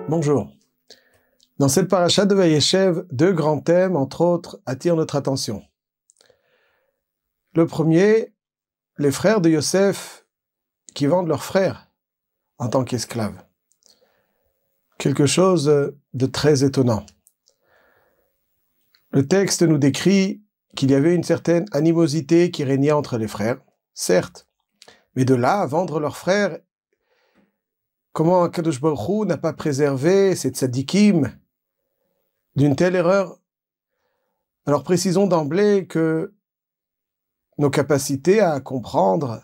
Bonjour. Dans cette paracha de Vayeshev, deux grands thèmes, entre autres, attirent notre attention. Le premier, les frères de Yosef qui vendent leurs frères en tant qu'esclaves. Quelque chose de très étonnant. Le texte nous décrit qu'il y avait une certaine animosité qui régnait entre les frères, certes, mais de là à vendre leurs frères, comment Akadosh Baruch Hu n'a pas préservé ces tzadikim d'une telle erreur? Alors précisons d'emblée que nos capacités à comprendre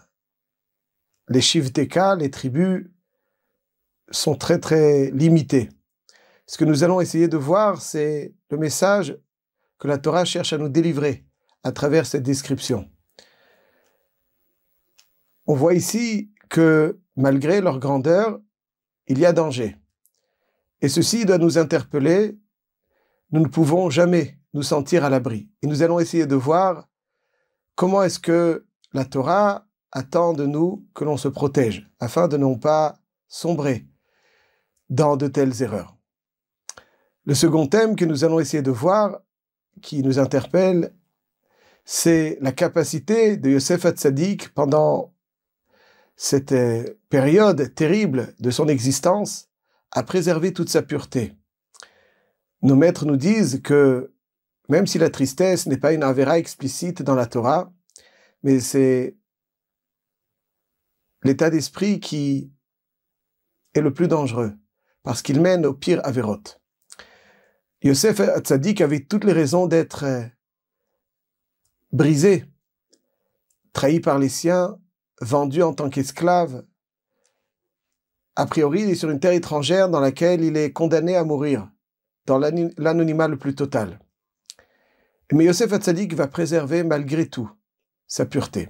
les Shivteka, les tribus, sont très très limitées. Ce que nous allons essayer de voir, c'est le message que la Torah cherche à nous délivrer à travers cette description. On voit ici que malgré leur grandeur, il y a danger. Et ceci doit nous interpeller. Nous ne pouvons jamais nous sentir à l'abri. Et nous allons essayer de voir comment est-ce que la Torah attend de nous que l'on se protège, afin de ne pas sombrer dans de telles erreurs. Le second thème que nous allons essayer de voir, qui nous interpelle, c'est la capacité de Yosef Hatzadik pendant cette période terrible de son existence à préserver toute sa pureté. Nos maîtres nous disent que même si la tristesse n'est pas une avéra explicite dans la Torah, mais c'est l'état d'esprit qui est le plus dangereux, parce qu'il mène au pire avérot. Yosef Hatzadik avait toutes les raisons d'être brisé, trahi par les siens, vendu en tant qu'esclave. A priori, il est sur une terre étrangère dans laquelle il est condamné à mourir, dans l'anonymat le plus total. Mais Yosef Hatzadik va préserver malgré tout sa pureté.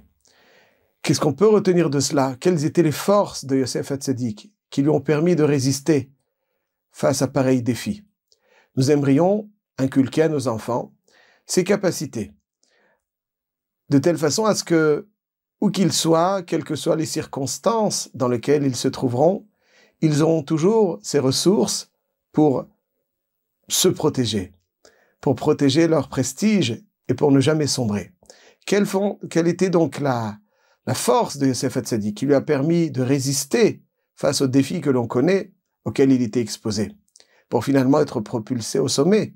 Qu'est-ce qu'on peut retenir de cela? Quelles étaient les forces de Yosef Hatzadik qui lui ont permis de résister face à pareil défi? Nous aimerions inculquer à nos enfants ces capacités, de telle façon à ce que, où qu'ils soient, quelles que soient les circonstances dans lesquelles ils se trouveront, ils auront toujours ces ressources pour se protéger, pour protéger leur prestige et pour ne jamais sombrer. Quelle était donc la force de Yosef Hatzadik qui lui a permis de résister face aux défis que l'on connaît, auxquels il était exposé, pour finalement être propulsé au sommet?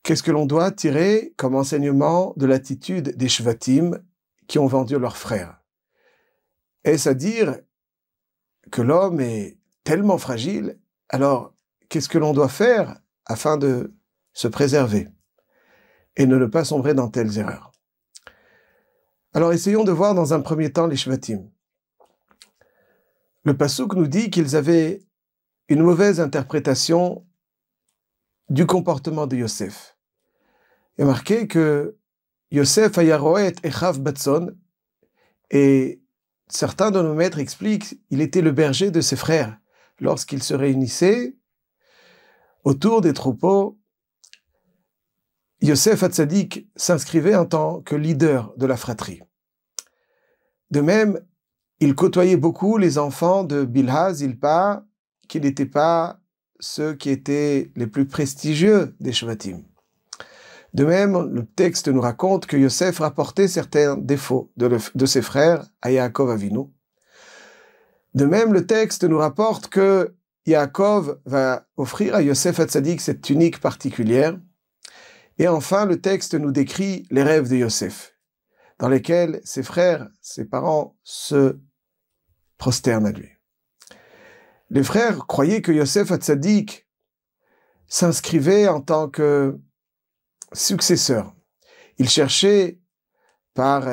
Qu'est-ce que l'on doit tirer comme enseignement de l'attitude des Shvatim qui ont vendu leurs frères? Est-ce à dire que l'homme est tellement fragile? Alors, qu'est-ce que l'on doit faire afin de se préserver et de ne pas sombrer dans telles erreurs? Alors, essayons de voir dans un premier temps les Shvatim. Le Passouk nous dit qu'ils avaient une mauvaise interprétation du comportement de Yosef. Il est marqué que Yosef ayaroet echav batson, et certains de nos maîtres expliquent qu'il était le berger de ses frères. Lorsqu'ils se réunissaient autour des troupeaux, Yosef Hatzadik s'inscrivait en tant que leader de la fratrie. De même, il côtoyait beaucoup les enfants de Bilha, Zilpa, qui n'étaient pas ceux qui étaient les plus prestigieux des Shvatim. De même, le texte nous raconte que Yosef rapportait certains défauts de ses frères à Yaakov Avinu. De même, le texte nous rapporte que Yaakov va offrir à Yosef Hatzadik cette tunique particulière. Et enfin, le texte nous décrit les rêves de Yosef, dans lesquels ses frères, ses parents se prosternent à lui. Les frères croyaient que Yosef Hatzadik s'inscrivait en tant que successeur. Il cherchait, par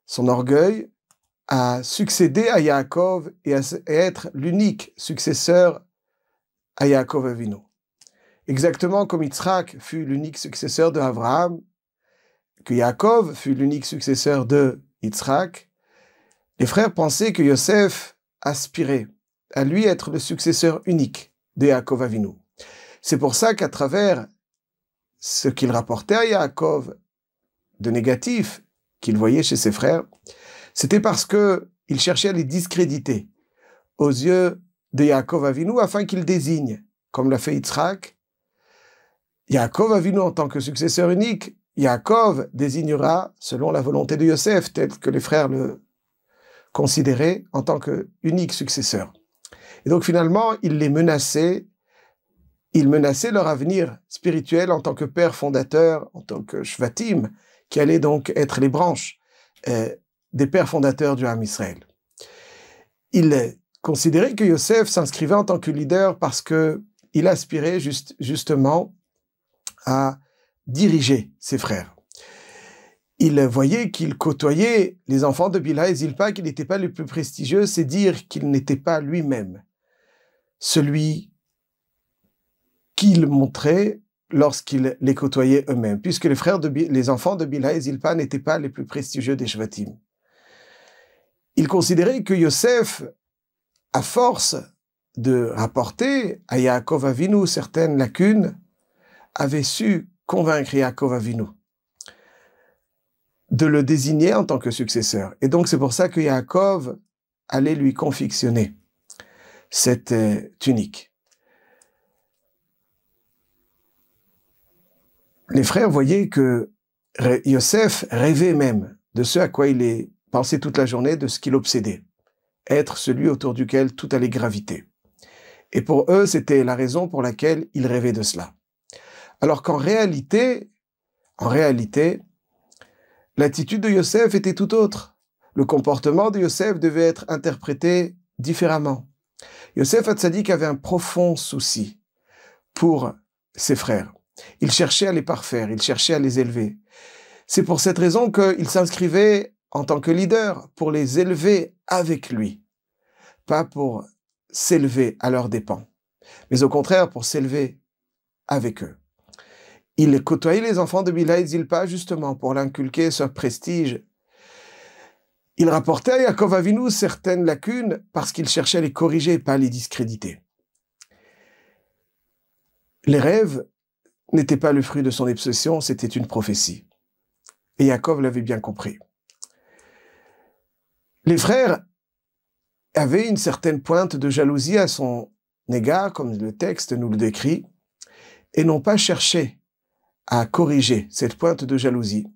son orgueil, à succéder à Yaakov et à être l'unique successeur à Yaakov Avinu. Exactement comme Yitzhak fut l'unique successeur de Abraham, que Yaakov fut l'unique successeur de Yitzhak, les frères pensaient que Yosef aspirait à lui être le successeur unique de Yaakov Avinu. C'est pour ça qu'à travers ce qu'il rapportait à Yaakov de négatif qu'il voyait chez ses frères, c'était parce qu'il cherchait à les discréditer aux yeux de Yaakov Avinu afin qu'il désigne, comme l'a fait Yitzhak, Yaakov Avinu en tant que successeur unique. Yaakov désignera selon la volonté de Yosef, tel que les frères le considéraient en tant qu'unique successeur. Et donc finalement, il les menaçait, il menaçait leur avenir spirituel en tant que père fondateur, en tant que Shvatim, qui allaient donc être les branches des pères fondateurs du Ham Israël. Il considérait que Yosef s'inscrivait en tant que leader parce qu'il aspirait justement à diriger ses frères. Il voyait qu'il côtoyait les enfants de Bilha et Zilpa, qui n'étaient pas les plus prestigieux, c'est dire qu'il n'était pas lui-même celui qu'il montrait lorsqu'il les côtoyait eux-mêmes, puisque les enfants de Bilha et Zilpa n'étaient pas les plus prestigieux des Shvatim. Il considérait que Yosef, à force de rapporter à Yaakov Avinu certaines lacunes, avait su convaincre Yaakov Avinu de le désigner en tant que successeur. Et donc c'est pour ça que Yaakov allait lui confectionner cette tunique. Les frères voyaient que Yosef rêvait même de ce à quoi il pensait toute la journée, de ce qu'il obsédait, être celui autour duquel tout allait graviter. Et pour eux, c'était la raison pour laquelle ils rêvaient de cela. Alors qu'en réalité, l'attitude de Yosef était tout autre. Le comportement de Yosef devait être interprété différemment. Yosef Hatzadik avait un profond souci pour ses frères. Il cherchait à les parfaire, il cherchait à les élever. C'est pour cette raison qu'il s'inscrivait en tant que leader pour les élever avec lui, pas pour s'élever à leurs dépens, mais au contraire pour s'élever avec eux. Il côtoyait les enfants de Bilha et Zilpa justement pour l'inculquer ce prestige. Il rapportait à Yaakov Avinu certaines lacunes parce qu'il cherchait à les corriger, pas à les discréditer. Les rêves n'étaient pas le fruit de son obsession, c'était une prophétie. Et Yaakov l'avait bien compris. Les frères avaient une certaine pointe de jalousie à son égard, comme le texte nous le décrit, et n'ont pas cherché à corriger cette pointe de jalousie,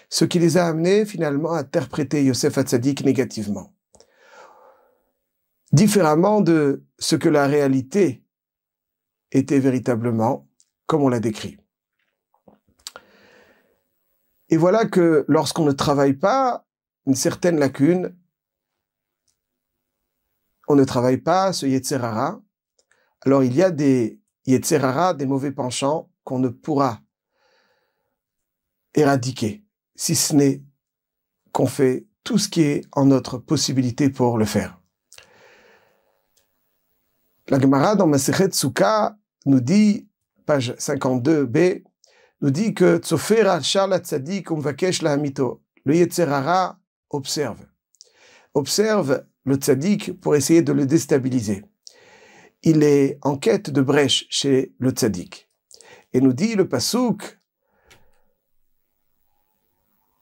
ce qui les a amenés finalement à interpréter Yosef Hatzadik négativement, différemment de ce que la réalité était véritablement, comme on l'a décrit. Et voilà que lorsqu'on ne travaille pas une certaine lacune, on ne travaille pas ce Yetzer Hara, alors il y a des Yetzer Hara, des mauvais penchants qu'on ne pourra éradiquer, si ce n'est qu'on fait tout ce qui est en notre possibilité pour le faire. La Gemara dans Masechet Souka nous dit, page 52b, nous dit que Tzofer al-Shar la-Tzadik umvakesh la-Hamito. Le Yetzer Hara observe le Tzadik pour essayer de le déstabiliser. Il est en quête de brèche chez le Tzadik. Et nous dit le Pasuk,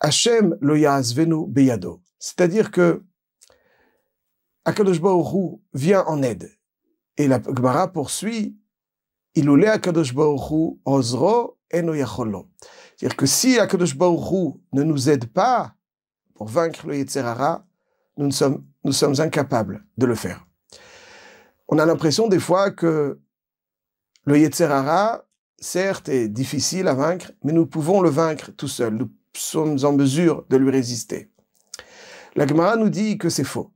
Hashem lo ya'azvenu beyado. C'est-à-dire que Akadosh Baruch Hu vient en aide. Et la Gemara poursuit, Ilule Akadosh Baruch Hu ozro eno yacholo. C'est-à-dire que si Akadosh Baruch Hu ne nous aide pas pour vaincre le Yetzer Hara, nous sommes incapables de le faire. On a l'impression des fois que le Yetzer Hara, certes, est difficile à vaincre, mais nous pouvons le vaincre tout seul. Nous sommes en mesure de lui résister. La Gemara nous dit que c'est faux.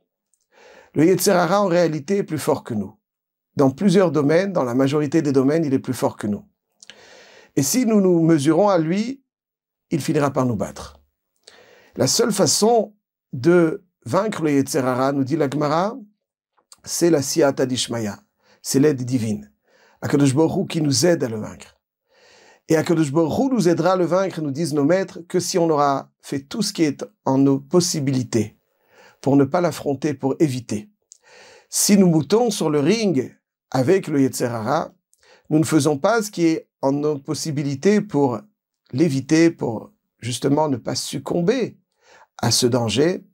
Le Yetzer Hara, en réalité, est plus fort que nous. Dans plusieurs domaines, dans la majorité des domaines, il est plus fort que nous. Et si nous nous mesurons à lui, il finira par nous battre. La seule façon de vaincre le Yetzer Hara, nous dit la Gemara, c'est la Siyata d'Ishmaya, c'est l'aide divine. Akadosh Baruch Hu qui nous aide à le vaincre. Et Akadosh Baruch Hu nous aidera à le vaincre, nous disent nos maîtres, que si on aura fait tout ce qui est en nos possibilités pour ne pas l'affronter, pour éviter. Si nous moutons sur le ring avec le Yetzer Hara, nous ne faisons pas ce qui est en nos possibilités pour l'éviter, pour justement ne pas succomber à ce danger,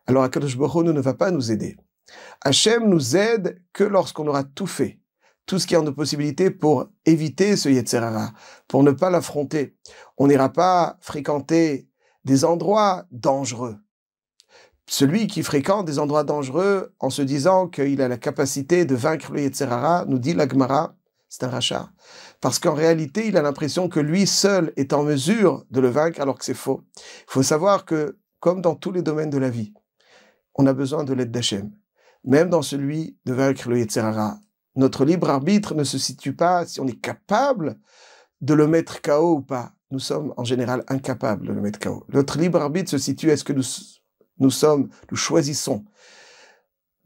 alors Akadosh Baruch Hu ne va pas nous aider. Hachem nous aide que lorsqu'on aura tout fait, tout ce qui est en nos possibilités pour éviter ce Yetzer Hara, pour ne pas l'affronter. On n'ira pas fréquenter des endroits dangereux. Celui qui fréquente des endroits dangereux en se disant qu'il a la capacité de vaincre le Yetzer Hara, nous dit la Gemara, c'est un rachat. Parce qu'en réalité, il a l'impression que lui seul est en mesure de le vaincre alors que c'est faux. Il faut savoir que, comme dans tous les domaines de la vie, on a besoin de l'aide d'Hachem. Même dans celui de vaincre le Yetzer Hara. Notre libre arbitre ne se situe pas si on est capable de le mettre KO ou pas. Nous sommes en général incapables de le mettre KO. Notre libre arbitre se situe, est-ce que nous choisissons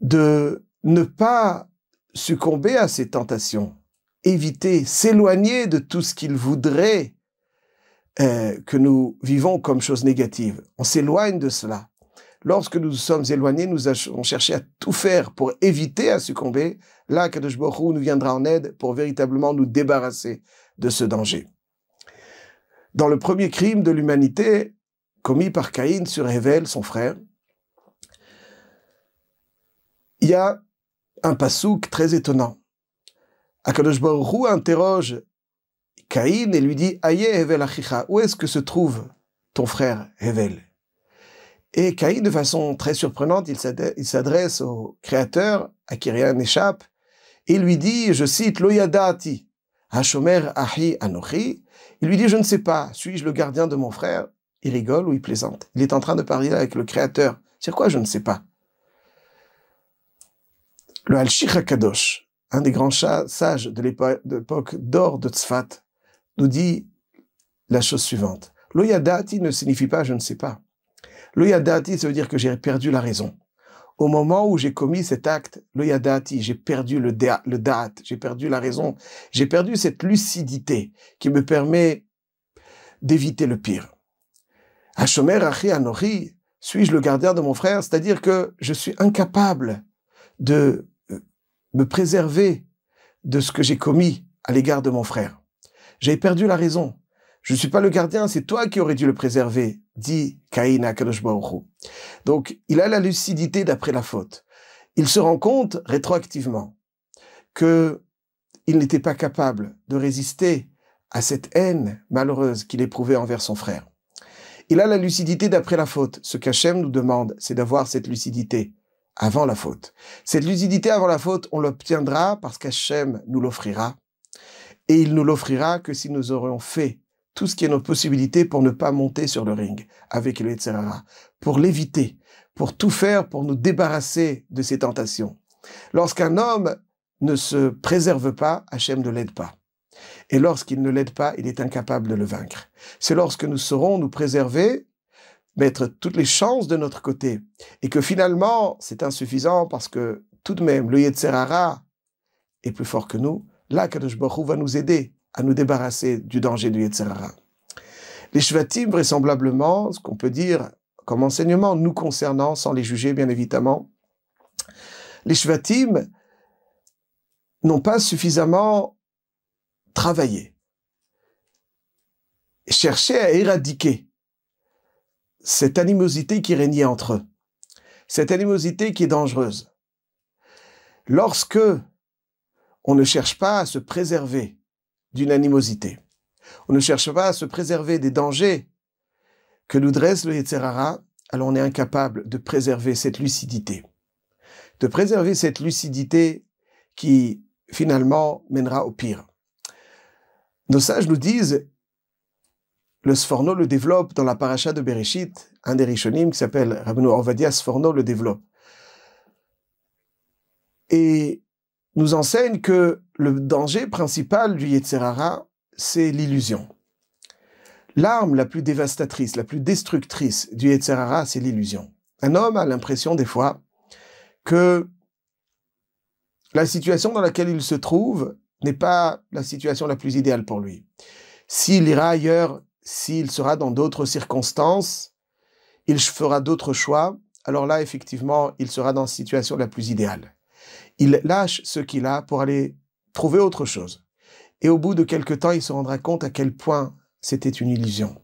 de ne pas succomber à ces tentations, éviter, s'éloigner de tout ce qu'il voudrait que nous vivons comme chose négative. On s'éloigne de cela. Lorsque nous sommes éloignés, nous avons cherché à tout faire pour éviter à succomber. Là, Kadosh Baruch Hu nous viendra en aide pour véritablement nous débarrasser de ce danger. Dans le premier crime de l'humanité, commis par Caïn sur Hével, son frère, il y a un passouk très étonnant. Akadosh Baruch Hu interroge Caïn et lui dit « Aye Hével achicha, où est-ce que se trouve ton frère Hével ?» Et Caïn, de façon très surprenante, il s'adresse au Créateur, à qui rien n'échappe, et il lui dit, je cite, « Lo yadati, hashomer ahi anochi » Il lui dit, je ne sais pas, suis-je le gardien de mon frère? Il rigole ou il plaisante. Il est en train de parler avec le Créateur. C'est quoi, je ne sais pas? Le Al-Shich HaKadosh, un des grands sages de l'époque d'or de Tzfat, nous dit la chose suivante. « Lo yadati » ne signifie pas « je ne sais pas ». Lo yadati, ça veut dire que j'ai perdu la raison. Au moment où j'ai commis cet acte, lo yadati, j'ai perdu le da'at, j'ai perdu la raison, j'ai perdu cette lucidité qui me permet d'éviter le pire. Hashomer achi anochi, suis-je le gardien de mon frère? C'est-à-dire que je suis incapable de me préserver de ce que j'ai commis à l'égard de mon frère. J'ai perdu la raison. Je ne suis pas le gardien, c'est toi qui aurais dû le préserver, dit Caïn à Kadosh Baruch Hu. Donc, il a la lucidité d'après la faute. Il se rend compte, rétroactivement, que il n'était pas capable de résister à cette haine malheureuse qu'il éprouvait envers son frère. Il a la lucidité d'après la faute. Ce qu'Hachem nous demande, c'est d'avoir cette lucidité avant la faute. Cette lucidité avant la faute, on l'obtiendra parce qu'Hachem nous l'offrira. Et il nous l'offrira que si nous aurions fait tout ce qui est nos possibilités pour ne pas monter sur le ring avec le Yetzer Hara, pour l'éviter, pour tout faire pour nous débarrasser de ces tentations. Lorsqu'un homme ne se préserve pas, Hachem ne l'aide pas. Et lorsqu'il ne l'aide pas, il est incapable de le vaincre. C'est lorsque nous saurons nous préserver, mettre toutes les chances de notre côté, et que finalement, c'est insuffisant parce que tout de même, le Yetzer Hara est plus fort que nous. Là, Kadosh Baruch Hu va nous aider à nous débarrasser du danger du Yetzer Hara. Les Shvatim, vraisemblablement, ce qu'on peut dire comme enseignement nous concernant, sans les juger bien évidemment, les Shvatim n'ont pas suffisamment travaillé, cherché à éradiquer cette animosité qui régnait entre eux, cette animosité qui est dangereuse. Lorsque on ne cherche pas à se préserver d'une animosité, on ne cherche pas à se préserver des dangers que nous dresse le Yetzer Hara, alors on est incapable de préserver cette lucidité. De préserver cette lucidité qui, finalement, mènera au pire. Nos sages nous disent, le Sforno le développe dans la paracha de Bereshit, un des Rishonim qui s'appelle Rabbeinu Ovadia Sforno le développe. Et nous enseigne que le danger principal du Yetzer Hara, c'est l'illusion. L'arme la plus dévastatrice, la plus destructrice du Yetzer Hara, c'est l'illusion. Un homme a l'impression des fois que la situation dans laquelle il se trouve n'est pas la situation la plus idéale pour lui. S'il ira ailleurs, s'il sera dans d'autres circonstances, il fera d'autres choix, alors là, effectivement, il sera dans la situation la plus idéale. Il lâche ce qu'il a pour aller trouver autre chose. Et au bout de quelque temps, il se rendra compte à quel point c'était une illusion.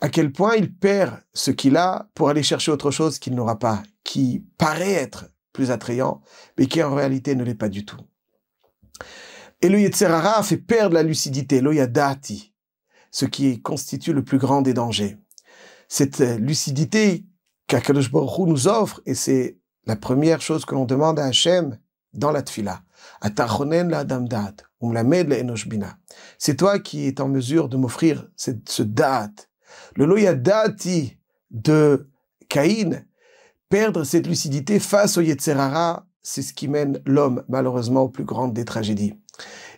À quel point il perd ce qu'il a pour aller chercher autre chose qu'il n'aura pas, qui paraît être plus attrayant, mais qui en réalité ne l'est pas du tout. Et le Yetzer Hara fait perdre la lucidité, lo yadati, ce qui constitue le plus grand des dangers. Cette lucidité qu'Akadosh Baruch Hu nous offre, et c'est la première chose que l'on demande à Hachem dans la tfila. Atachonen la adam da'at, umlamed la enosh bina. C'est toi qui es en mesure de m'offrir ce da'at. Le lo yadati de Caïn, perdre cette lucidité face au Yetzer Hara, c'est ce qui mène l'homme, malheureusement, aux plus grandes des tragédies.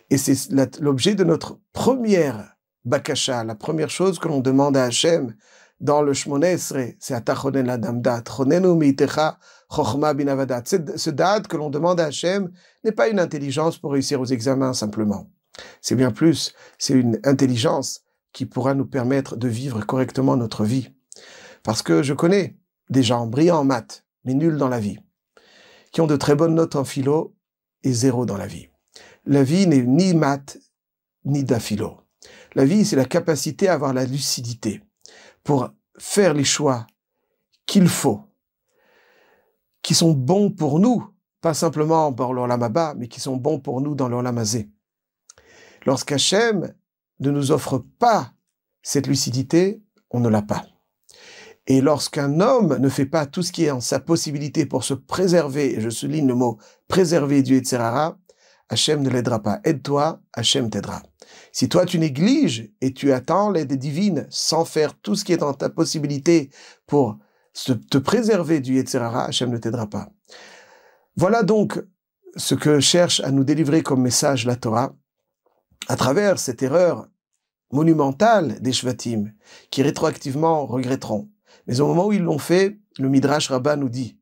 Et c'est l'objet de notre première bakasha, la première chose que l'on demande à Hachem dans le Shmona Esrei, c'est Atachonen l'adam da'at, chonenu meitecha chochma bina vadat. Ce da'at que l'on demande à Hachem n'est pas une intelligence pour réussir aux examens simplement. C'est bien plus, c'est une intelligence qui pourra nous permettre de vivre correctement notre vie. Parce que je connais des gens brillants en maths, mais nuls dans la vie, qui ont de très bonnes notes en philo et 0 dans la vie. La vie n'est ni maths, ni d'aphilo. La vie, c'est la capacité à avoir la lucidité pour faire les choix qu'il faut, qui sont bons pour nous, pas simplement dans l'Olam Haba, mais qui sont bons pour nous dans l'Olam Hazé. Lorsqu'Hachem ne nous offre pas cette lucidité, on ne l'a pas. Et lorsqu'un homme ne fait pas tout ce qui est en sa possibilité pour se préserver, et je souligne le mot préserver du Yetzer Hara, Hachem ne l'aidera pas. Aide-toi, Hachem t'aidera. Si toi tu négliges et tu attends l'aide divine sans faire tout ce qui est dans ta possibilité pour te préserver du Yetzer Hara, Hachem ne t'aidera pas. Voilà donc ce que cherche à nous délivrer comme message la Torah à travers cette erreur monumentale des Shvatim qui rétroactivement regretteront. Mais au moment où ils l'ont fait, le Midrash Rabbah nous dit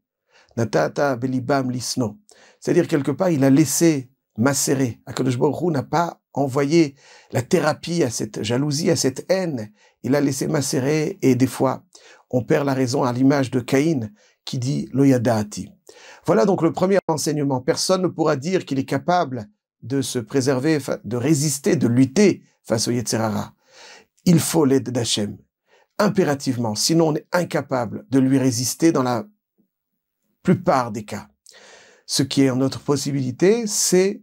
Natata belibam lisno. C'est-à-dire quelque part, il a laissé macérer. Akadosh Baruch Hu n'a pas envoyé la thérapie à cette jalousie, à cette haine. Il a laissé macérer et des fois, on perd la raison à l'image de Caïn qui dit Lo yada'ati. Voilà donc le premier enseignement. Personne ne pourra dire qu'il est capable de se préserver, de résister, de lutter face au Yetzer Hara. Il faut l'aide d'Hachem, impérativement. Sinon, on est incapable de lui résister dans la plupart des cas. Ce qui est en notre possibilité, c'est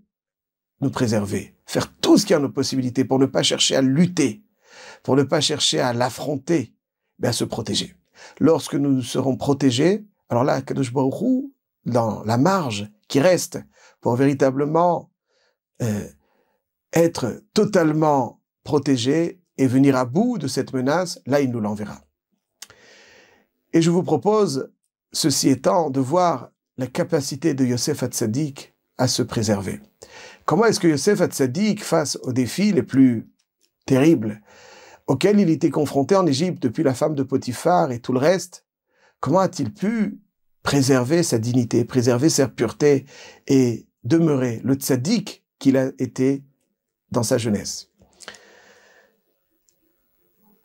nous préserver, faire tout ce qui est en notre possibilité pour ne pas chercher à lutter, pour ne pas chercher à l'affronter, mais à se protéger. Lorsque nous serons protégés, alors là, Kadosh Baruch Hu, dans la marge qui reste pour véritablement être totalement protégé et venir à bout de cette menace, là, il nous l'enverra. Et je vous propose, ceci étant, de voir la capacité de Yosef Hatzadik à se préserver. Comment est-ce que Yosef Hatzadik, face aux défis les plus terribles auxquels il était confronté en Égypte depuis la femme de Potiphar et tout le reste, comment a-t-il pu préserver sa dignité, préserver sa pureté et demeurer le tzaddik qu'il a été dans sa jeunesse?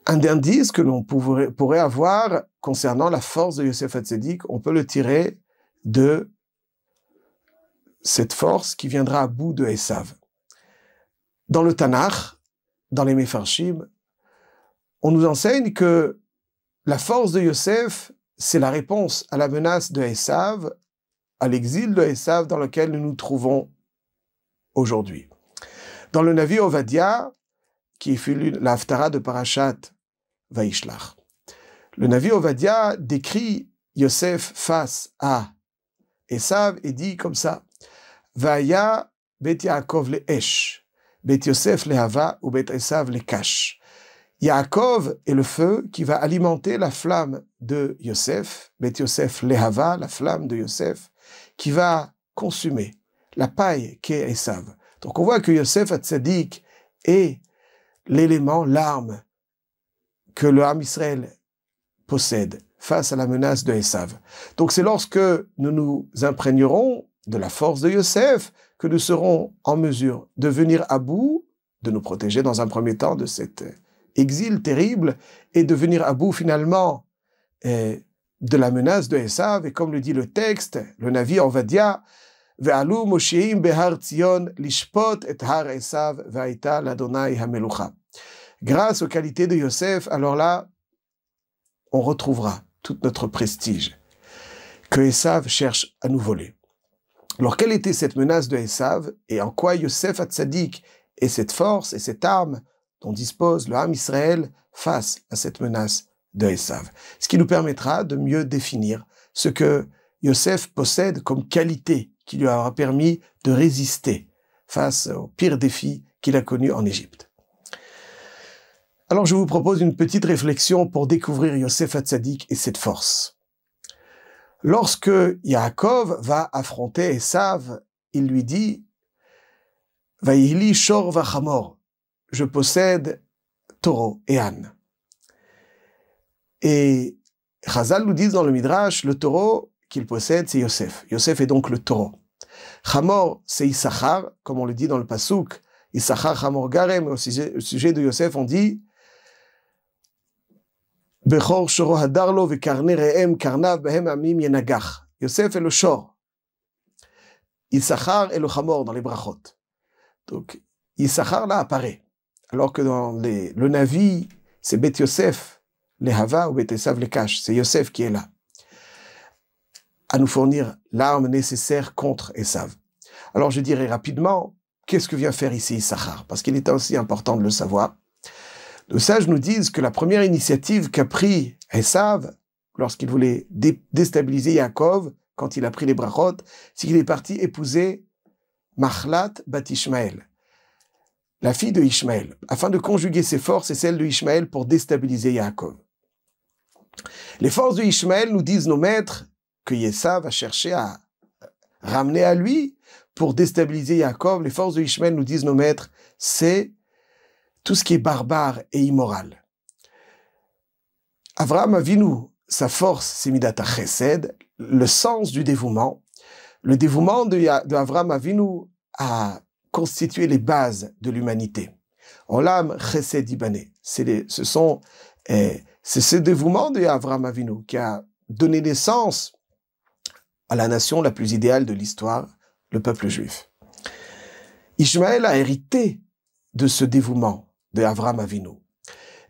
Un indice que l'on pourrait avoir concernant la force de Yosef Hatzadik, on peut le tirer de cette force qui viendra à bout de Esav. Dans le Tanakh, dans les Mefarshim, on nous enseigne que la force de Yosef, c'est la réponse à la menace de Esav, à l'exil de Esav dans lequel nous nous trouvons aujourd'hui. Dans le Navi Ovadia, qui fut la Haftara de Parashat Vaishlach, le Navi Ovadia décrit Yosef face à Esav et dit comme ça: Vaya bet Yaakov le Esh, bet Yosef le Hava ou bet Esav le Kash. Yaakov est le feu qui va alimenter la flamme de Yosef, bet Yosef le Hava, la flamme de Yosef, qui va consumer la paille qu'est Esav. Donc on voit que Yosef Hatzadik est l'élément, l'arme que le Ham Israël possède face à la menace de Esav. Donc c'est lorsque nous nous imprégnerons de la force de Yosef que nous serons en mesure de venir à bout, de nous protéger dans un premier temps de cet exil terrible et de venir à bout finalement de la menace de Esav. Et comme le dit le texte, le Navi Ovadia, Ve'alu Mosheim behar Tzion lishpot et har Esav ve'aita l'Adonai hamelucha. Grâce aux qualités de Yosef, alors là, on retrouvera tout notre prestige que Esav cherche à nous voler. Alors, quelle était cette menace de Esav et en quoi Yosef Hatzadik est cette force et cette arme dont dispose le Ham Israël face à cette menace de Esav? Ce qui nous permettra de mieux définir ce que Yosef possède comme qualité qui lui aura permis de résister face aux pires défis qu'il a connus en Égypte. Alors, je vous propose une petite réflexion pour découvrir Yosef Hatzadik et cette force. Lorsque Yaakov va affronter Esav, il lui dit « Vayili shor vachamor » je possède taureau et âne. Et Chazal nous dit dans le Midrash, le taureau qu'il possède, c'est Yosef. Yosef est donc le taureau. Chamor, c'est Issachar, comme on le dit dans le Passouk. Issachar chamor garem, au sujet de Yosef, on dit Bechor shoro hadarlo vekarne re'em karnav behem amim yenagach. Yosef est le shor. Issachar est le chamor dans les brachot. Donc, Issachar là apparaît. Alors que dans le Navi, c'est Bet Yosef, les Hava, ou Bet Esav les cache. C'est Yosef qui est là, à nous fournir l'arme nécessaire contre Esav. Alors je dirais rapidement, qu'est-ce que vient faire ici Issachar? Parce qu'il est aussi important de le savoir. Nos sages nous disent que la première initiative qu'a pris Esav, lorsqu'il voulait déstabiliser Yaakov, quand il a pris les brachot, c'est qu'il est parti épouser Machlat bat Ishmaël, la fille de Ishmaël, afin de conjuguer ses forces et celles de Ishmaël pour déstabiliser Yaakov. Les forces de Ishmaël, nous disent nos maîtres, que Esav va chercher à ramener à lui pour déstabiliser Yaakov. Les forces de Ishmaël, nous disent nos maîtres, c'est tout ce qui est barbare et immoral. Avraham Avinu, sa force, c'est Midata Chesed, le sens du dévouement. Le dévouement de Avraham Avinu a constitué les bases de l'humanité. Olam Chesed Ibané. C'est ce dévouement de Avraham Avinu qui a donné naissance à la nation la plus idéale de l'histoire, le peuple juif. Ishmaël a hérité de ce dévouement de Avraham Avinu.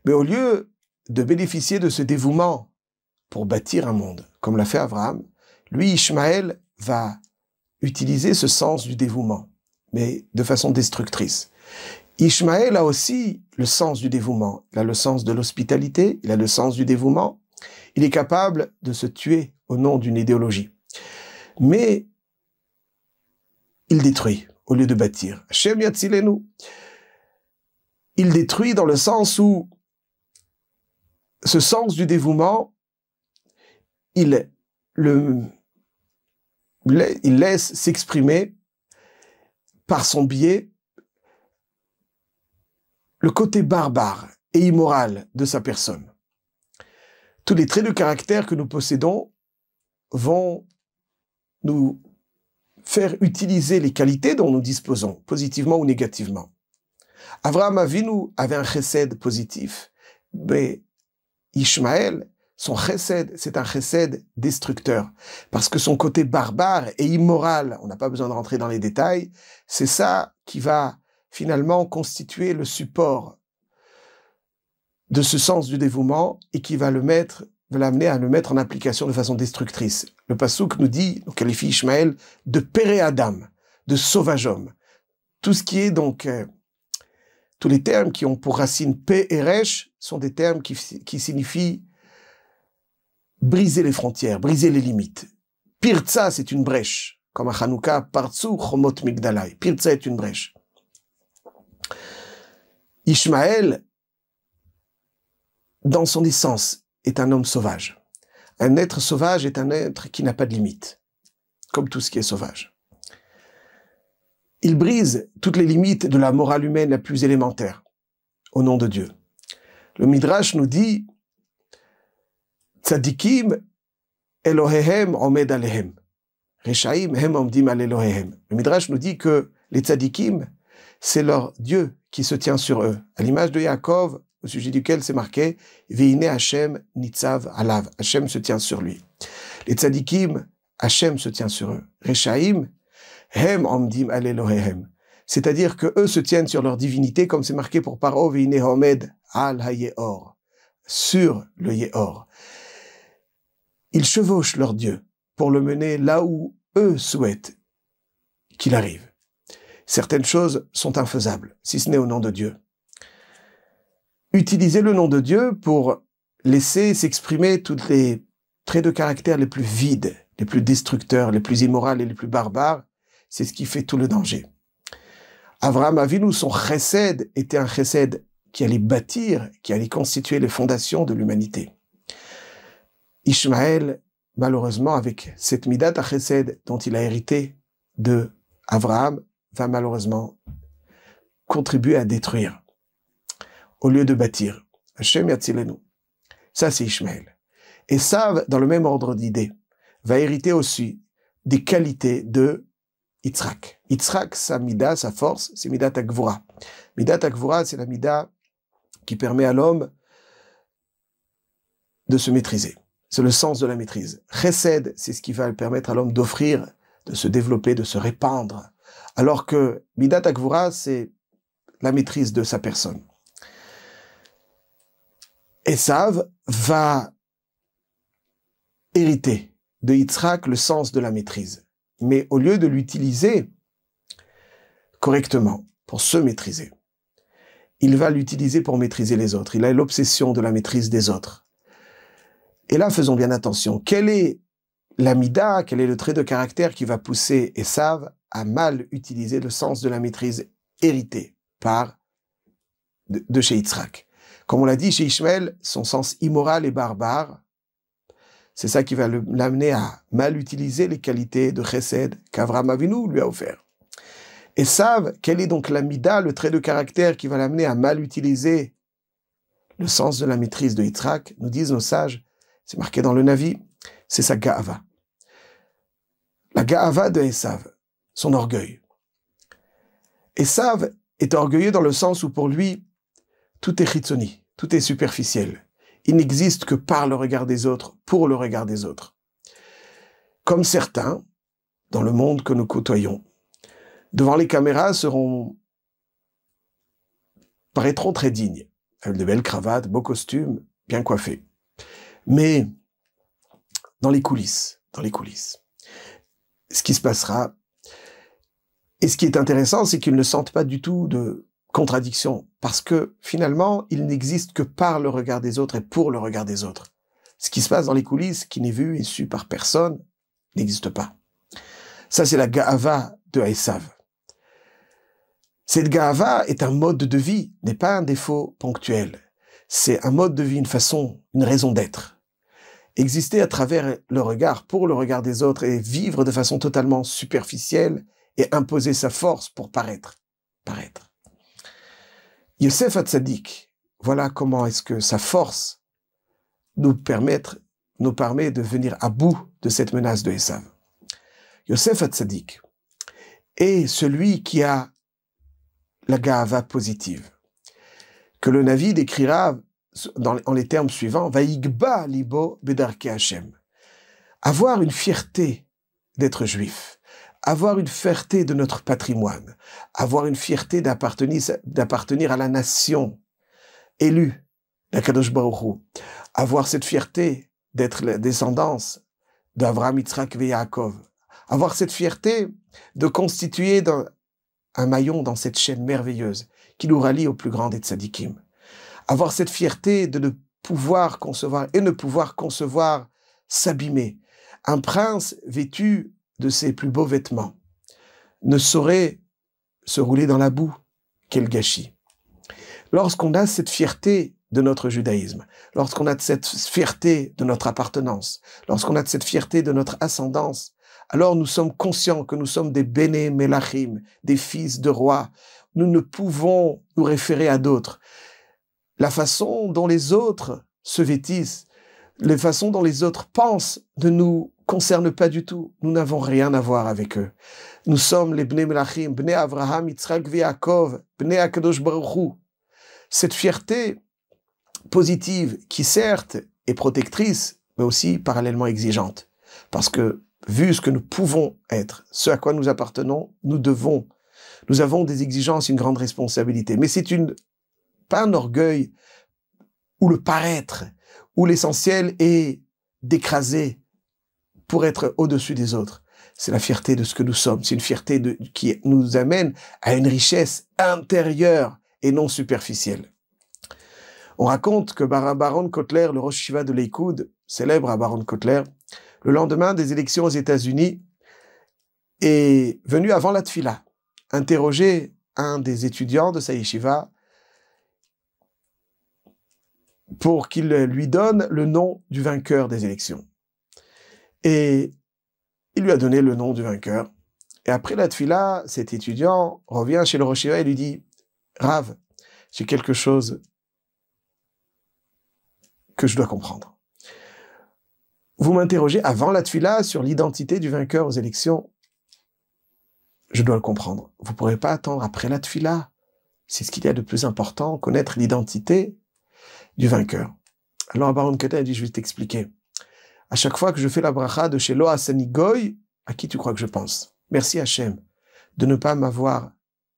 Mais au lieu de bénéficier de ce dévouement pour bâtir un monde, comme l'a fait Avraham, lui, Ishmaël, va utiliser ce sens du dévouement, mais de façon destructrice. Ishmaël a aussi le sens du dévouement. Il a le sens de l'hospitalité, il a le sens du dévouement. Il est capable de se tuer au nom d'une idéologie. Mais il détruit au lieu de bâtir. Hashem yatzilenu. Il détruit dans le sens où ce sens du dévouement, il laisse s'exprimer par son biais le côté barbare et immoral de sa personne. Tous les traits de caractère que nous possédons vont nous faire utiliser les qualités dont nous disposons, positivement ou négativement. Avraham Avinu avait un chesed positif, mais Ishmaël, son chesed, c'est un chesed destructeur, parce que son côté barbare et immoral, on n'a pas besoin de rentrer dans les détails, c'est ça qui va finalement constituer le support de ce sens du dévouement et qui va l'amener à le mettre en application de façon destructrice. Le Passouk nous dit, on qualifie Ishmaël de péré Adam, de sauvage homme. Tout ce qui est donc, tous les termes qui ont pour racine P et Resh sont des termes qui signifient briser les frontières, briser les limites. Pirtsa, c'est une brèche. Comme à Hanouka, Partsu, Chomot Migdalai. Pirtsa est une brèche. Ishmaël, dans son essence, est un homme sauvage. Un être sauvage est un être qui n'a pas de limite, comme tout ce qui est sauvage. Il brise toutes les limites de la morale humaine la plus élémentaire, au nom de Dieu. Le Midrash nous dit Tzadikim Elohehem omed alehem. Reshaim hem omdim al Elohehem. Le Midrash nous dit que les tzadikim, c'est leur Dieu qui se tient sur eux. À l'image de Yaakov, au sujet duquel c'est marqué Veine Hashem nitzav alav. Hashem se tient sur lui. Les tzadikim, Hashem se tient sur eux. Reshaim hem omdim al Elohehem. C'est-à-dire que eux se tiennent sur leur divinité, comme c'est marqué pour Paro Veine homed al hayeor, sur le Yehor. Ils chevauchent leur Dieu pour le mener là où eux souhaitent. qu'il arrive. Certaines choses sont infaisables, si ce n'est au nom de Dieu. Utilisez le nom de Dieu pour laisser s'exprimer tous les traits de caractère les plus vides, les plus destructeurs, les plus immoraux et les plus barbares. C'est ce qui fait tout le danger. Avraham Avinu, son chesed, était un chesed qui allait bâtir, qui allait constituer les fondations de l'humanité. Ishmaël, malheureusement, avec cette midat à chesed dont il a hérité de Avraham, va malheureusement contribuer à détruire, au lieu de bâtir. Hashem yatzilenu. Ça, c'est Ishmaël. Esav, dans le même ordre d'idées, va hériter aussi des qualités de Yitzhak. Yitzhak, sa mida, sa force, c'est midat Gvura. Midat Gvura, c'est la mida qui permet à l'homme de se maîtriser. C'est le sens de la maîtrise. Chesed, c'est ce qui va permettre à l'homme d'offrir, de se développer, de se répandre. Alors que midat Gvura, c'est la maîtrise de sa personne. Esav va hériter de Yitzhak le sens de la maîtrise. Mais au lieu de l'utiliser correctement pour se maîtriser, il va l'utiliser pour maîtriser les autres. Il a l'obsession de la maîtrise des autres. Et là, faisons bien attention. Quelle est la mida, quel est le trait de caractère qui va pousser Esav à mal utiliser le sens de la maîtrise hérité de chez Yitzhak? Comme on l'a dit, chez Ishmaël, son sens immoral et barbare, c'est ça qui va l'amener à mal utiliser les qualités de chesed qu'Avraham Avinu lui a offert. Esav, quelle est donc la mida, le trait de caractère qui va l'amener à mal utiliser le sens de la maîtrise de Yitzhak? Nous disent nos sages, c'est marqué dans le Navi, c'est sa ga'ava. La ga'ava de Esav, son orgueil. Esav est orgueilleux dans le sens où pour lui, tout est chitzoni, tout est superficiel. Il n'existe que par le regard des autres, pour le regard des autres. Comme certains, dans le monde que nous côtoyons, devant les caméras paraîtront très dignes, avec de belles cravates, beaux costumes, bien coiffés. Mais dans les coulisses, ce qui se passera, et ce qui est intéressant, c'est qu'ils ne sentent pas du tout de contradiction, parce que finalement, il n'existe que par le regard des autres et pour le regard des autres. Ce qui se passe dans les coulisses, qui n'est vu et su par personne, n'existe pas. Ça, c'est la ga'ava de Esav. Cette ga'ava est un mode de vie, n'est pas un défaut ponctuel. C'est un mode de vie, une façon, une raison d'être. Exister à travers le regard, pour le regard des autres, et vivre de façon totalement superficielle, et imposer sa force pour paraître. Yosef Hatzadik, voilà comment est-ce que sa force nous permet de venir à bout de cette menace de Esav. Yosef Hatzadik est celui qui a la ga'ava positive, que le Navi décrira en les termes suivants, Vaïgba libo bedarke Hashem. Avoir une fierté d'être juif, avoir une fierté de notre patrimoine, avoir une fierté d'appartenir à la nation élue d'Akadosh Baruch Hu, avoir cette fierté d'être la descendance d'Avraham, Yitzhak et Yaakov, avoir cette fierté de constituer un maillon dans cette chaîne merveilleuse qui nous rallie au plus grand des tzadikim, avoir cette fierté de ne pouvoir concevoir s'abîmer. Un prince vêtu de ses plus beaux vêtements ne saurait se rouler dans la boue. Quel gâchis! Lorsqu'on a cette fierté de notre judaïsme, lorsqu'on a cette fierté de notre appartenance, lorsqu'on a cette fierté de notre ascendance, alors nous sommes conscients que nous sommes des Béné Melachim, des fils de rois. Nous ne pouvons nous référer à d'autres. La façon dont les autres se vêtissent, les façons dont les autres pensent ne nous concernent pas du tout. Nous n'avons rien à voir avec eux. Nous sommes les Bnei Melachim, Bnei Avraham, Yitzhak et Yaakov, Bnei Akadosh Baruch Hu. Cette fierté positive qui certes est protectrice, mais aussi parallèlement exigeante. Parce que, vu ce que nous pouvons être, ce à quoi nous appartenons, nous avons des exigences, une grande responsabilité. Mais c'est pas un orgueil ou le paraître, où l'essentiel est d'écraser pour être au-dessus des autres. C'est la fierté de ce que nous sommes. C'est une fierté qui nous amène à une richesse intérieure et non superficielle. On raconte que Baron Kotler, le Rosh Yeshiva de l'Eikoud, célèbre à Baron Kotler, le lendemain des élections aux États-Unis, est venu avant la Tfila interroger un des étudiants de sa yeshiva pour qu'il lui donne le nom du vainqueur des élections. Et il lui a donné le nom du vainqueur. Et après la Tfila, cet étudiant revient chez le Rosh Yeshiva et lui dit « Rav, j'ai quelque chose que je dois comprendre. Vous m'interrogez avant la Tfila sur l'identité du vainqueur aux élections. Je dois le comprendre. Vous ne pourrez pas attendre après la Tfila. C'est ce qu'il y a de plus important, connaître l'identité du vainqueur. » Alors Baron Kotler a dit « Je vais t'expliquer. À chaque fois que je fais la bracha de Shelo Asani Goy, à qui tu crois que je pense? Merci Hachem de ne pas m'avoir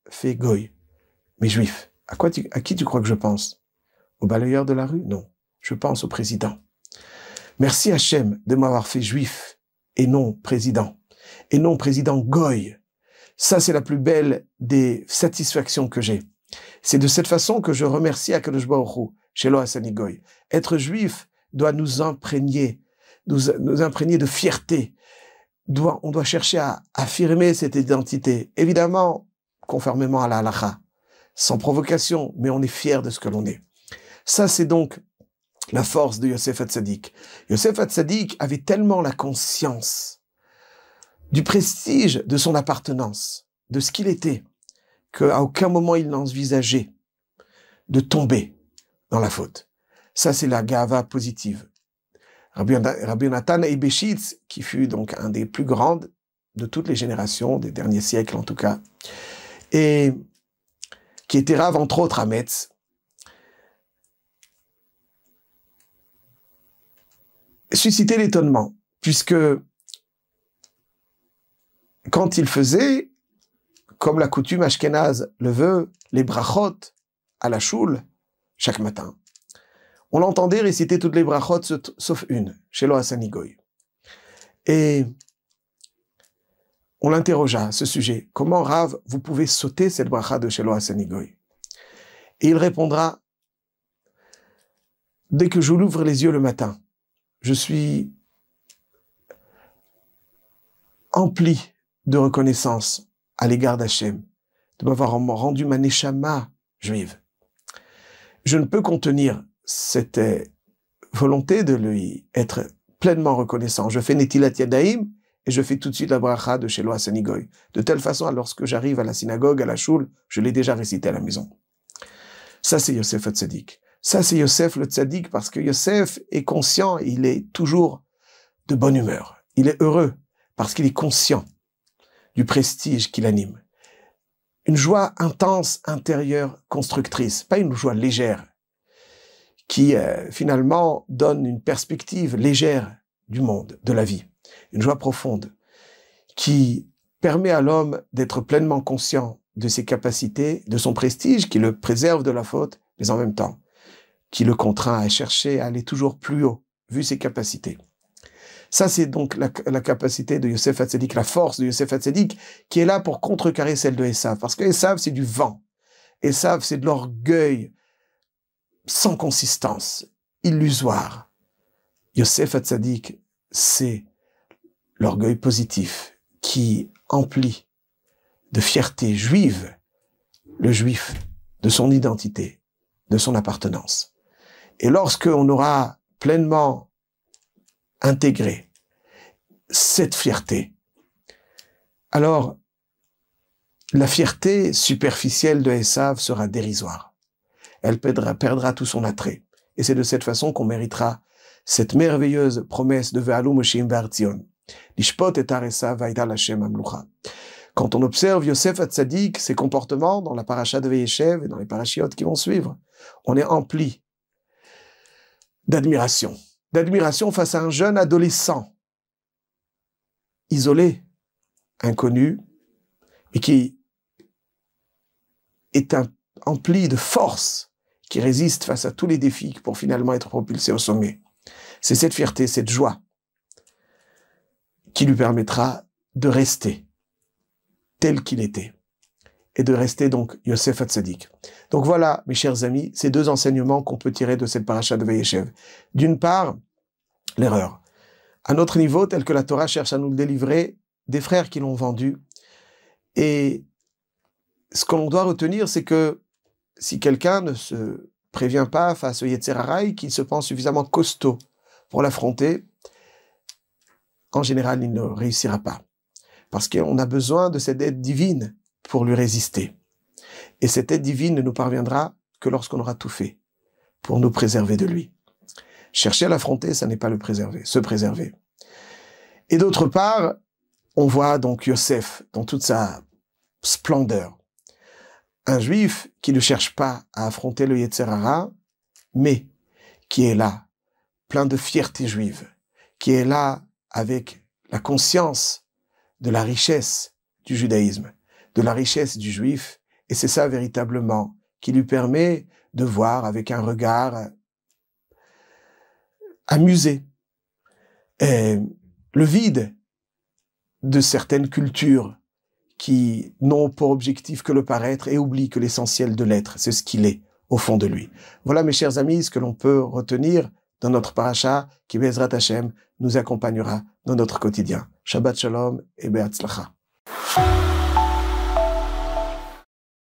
fait Goy, mais juif. À qui tu crois que je pense? Au balayeur de la rue? Non. Je pense au président. Merci Hachem de m'avoir fait juif et non président Goy. Ça, c'est la plus belle des satisfactions que j'ai. C'est de cette façon que je remercie Akadosh Baruch Hu, Shelo Asani Goy. Être juif doit nous imprégner de fierté. On doit chercher à affirmer cette identité. Évidemment, conformément à la halakha, sans provocation, mais on est fier de ce que l'on est. Ça, c'est donc la force de Yosef Hatzadik. Yosef Hatzadik avait tellement la conscience du prestige de son appartenance, de ce qu'il était, qu'à aucun moment il n'envisageait de tomber dans la faute. Ça, c'est la gava positive. Rabbi Nathan Eibeshitz, qui fut donc un des plus grands de toutes les générations, des derniers siècles en tout cas, et qui était rave entre autres à Metz, suscitait l'étonnement, puisque quand il faisait, comme la coutume ashkénaze le veut, les brachot à la choule, chaque matin, on l'entendait réciter toutes les brachot sauf une, Shelo Asani Goy. Et on l'interrogea à ce sujet. Comment, Rav, vous pouvez sauter cette bracha de Shelo Asani Goy? Et il répondra, dès que je l'ouvre les yeux le matin, je suis empli de reconnaissance à l'égard d'Hachem, de m'avoir rendu ma neshama juive. Je ne peux contenir cette volonté de lui être pleinement reconnaissant. Je fais Netilat Yadayim et je fais tout de suite la bracha de Shelo Asani Goy. De telle façon, lorsque j'arrive à la synagogue, à la choule, je l'ai déjà récité à la maison. Ça, c'est Yosef Hatzadik. Ça, c'est Yosef le Tzadik, parce que Yosef est conscient, il est toujours de bonne humeur. Il est heureux, parce qu'il est conscient du prestige qui l'anime. Une joie intense, intérieure, constructrice, pas une joie légère, qui finalement donne une perspective légère du monde, de la vie. Une joie profonde, qui permet à l'homme d'être pleinement conscient de ses capacités, de son prestige, qui le préserve de la faute, mais en même temps, qui le contraint à chercher à aller toujours plus haut, vu ses capacités. Ça, c'est donc la capacité de Yosef Hatzadik, la force de Yosef Hatzadik, qui est là pour contrecarrer celle de Esav. Parce que Esav, c'est du vent. Esav, c'est de l'orgueil sans consistance, illusoire. Yosef Hatzadik, c'est l'orgueil positif qui emplit de fierté juive le juif de son identité, de son appartenance. Et lorsqu'on aura pleinement intégré cette fierté, alors la fierté superficielle de Esav sera dérisoire. Elle perdra tout son attrait. Et c'est de cette façon qu'on méritera cette merveilleuse promesse de Ve'alu Mosheim Ve'artzion. Lishpot et Esav Vaïdal Hashem Amlucha. Quand on observe Yosef Hatzadik, ses comportements dans la paracha de Vayeshev et dans les parachiotes qui vont suivre, on est empli d'admiration. D'admiration face à un jeune adolescent, isolé, inconnu, et qui est empli de force, qui résiste face à tous les défis pour finalement être propulsé au sommet. C'est cette fierté, cette joie qui lui permettra de rester tel qu'il était et de rester donc Yosef Hatzadik. Donc voilà, mes chers amis, ces deux enseignements qu'on peut tirer de cette paracha de Vayeshev. D'une part, l'erreur. À notre niveau, tel que la Torah cherche à nous le délivrer des frères qui l'ont vendu. Et ce qu'on doit retenir, c'est que si quelqu'un ne se prévient pas face au Yetzer Hara et qu'il se pense suffisamment costaud pour l'affronter, en général, il ne réussira pas. Parce qu'on a besoin de cette aide divine pour lui résister. Et cette aide divine ne nous parviendra que lorsqu'on aura tout fait pour nous préserver de lui. Chercher à l'affronter, ça n'est pas le préserver, se préserver. Et d'autre part, on voit donc Yosef dans toute sa splendeur. Un juif qui ne cherche pas à affronter le Yetzer Hara, mais qui est là, plein de fierté juive, qui est là avec la conscience de la richesse du judaïsme, de la richesse du juif, et c'est ça véritablement qui lui permet de voir avec un regard amusé le vide de certaines cultures qui n'ont pour objectif que le paraître et oublient que l'essentiel de l'être, c'est ce qu'il est au fond de lui. Voilà, mes chers amis, ce que l'on peut retenir dans notre paracha qui, Be'ezrat Hashem, nous accompagnera dans notre quotidien. Shabbat Shalom et Be'atzlacha.